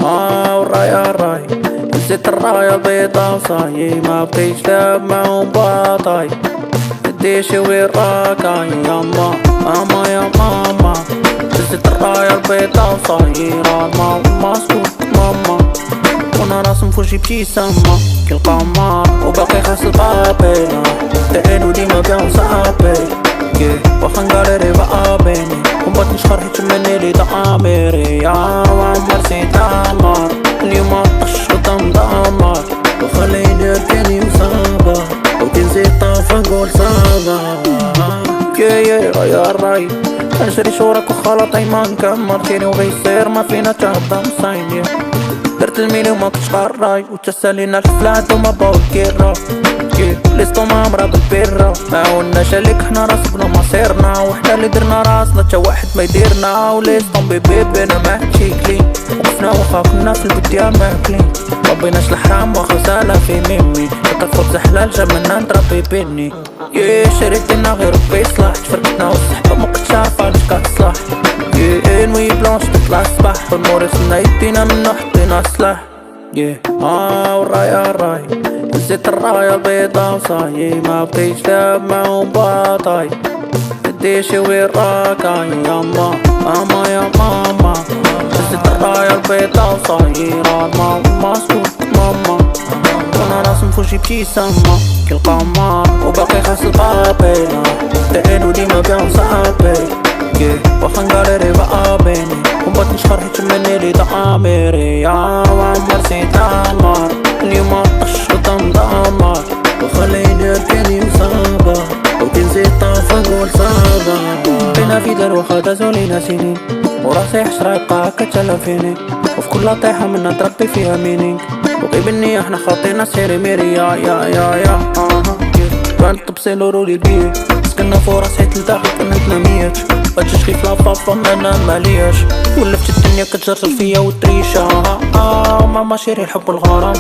والراية الراي نسيت الراية البيضا وصاي ما بقيتش لعب معهم باطاي ديشي وين راكاي ياما ماما يا ماما نسيت الراية البيضا وصاي راما ماسكوك ماما وانا راسم في وجهي ابتسامة كالقمر وباقي خاص البابينا تعينو ديما بيهم صحابي واخا نقاليري بقابيني ومبات نشخر حيت مني لي ضاميري يا وعمر سيد عمر اليوم طش قدام دمر وخلي يدير كاني وصابة وكنزيد طافة نقول صابة يا الراي نشري شورك وخلط ايمان كمرتيني وغيصير ما فينا تهضم صايني درت الميلي وما كنتش غراي وتسالينا الحفلات وما باوكيرا ليستو ما مرا بالبيرا معاوناش عليك حنا راسبنا مصيرنا وحنا اللي درنا راسنا تا واحد ما يديرنا وليستون بيبي انا ماشي كلين وقفنا واخا كنا في البديان ماكلين مبيناش الحرام واخا سالا في ميمي الخبز حلال جا منا نضرب بيني شريت لنا غير ربي يصلح تفرقتنا والصحبة مبقتش عارفة اش كتصلح نوي بلونش تطلع الصباح والموري خصنا يدينا منو حطينا سلاح والراية الراي نسيت الراية البيضا وصاي ما بقيتش لعب معهم باطاي ديشي وين راكاي ياما ماما يا ماما نسيت الراية البيضا وصاي راما ماسكوك ماما وانا راسم في وجهي ابتسامة كالقمر وباقي خاص البابينا تعينو ديما بيهم صحابي واخا نقاليري بقابيني ومبات نشخر حيت مني لي ضاميري يا وعمر سيد عمر اليوم طش قدام دمر وخلي يدير كاني وصابة وكنزيد طافة نقول صابة بقينا في دار واخا دازو لينا سنين وراسي حشرة يبقى هكا تلا فيني وفي كل طيحة منا تربي فيها مينينغ وقيب النية حنا خاطينا سيري ميري يا بانت طبسين ورولي البيه سكننا فورا حيت لداخل كنا تناميات باتش خيف لافافا انا مالياش ولفت الدنيا كتجرجر فيا والطريشة ماما شيري الحب والغرام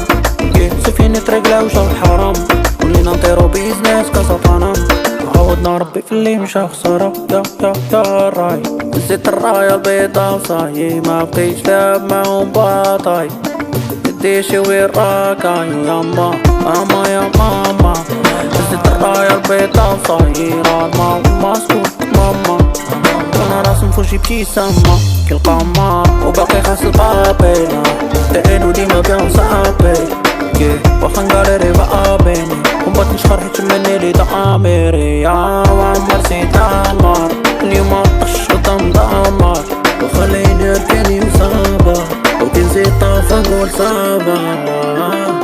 سفينة رجلة وجو الحرام ولينا نطيرو بيزنس كاسا عودنا ربي في اللي مشا خسارة يا الراي نسيت الراية البيضا وصاي ما بقيتش لعب معهم باطاي ديشي وين راكاي ياما ماما يا ماما نسيت الراية البيضا وصاي راما ماسكوك ماما وانا راسم في وجهي ابتسامة كالقمر وباقي خاص البابينا تعينو ديما بيهم صحابي واخا نقاليري بقابيني ومبات نشخر حيت مني لي ضاميري يا وعمر سيد عمر اليوم طش قدام دمر وخلي يدير كاني وصابة وكنزيد طافة نقول صابة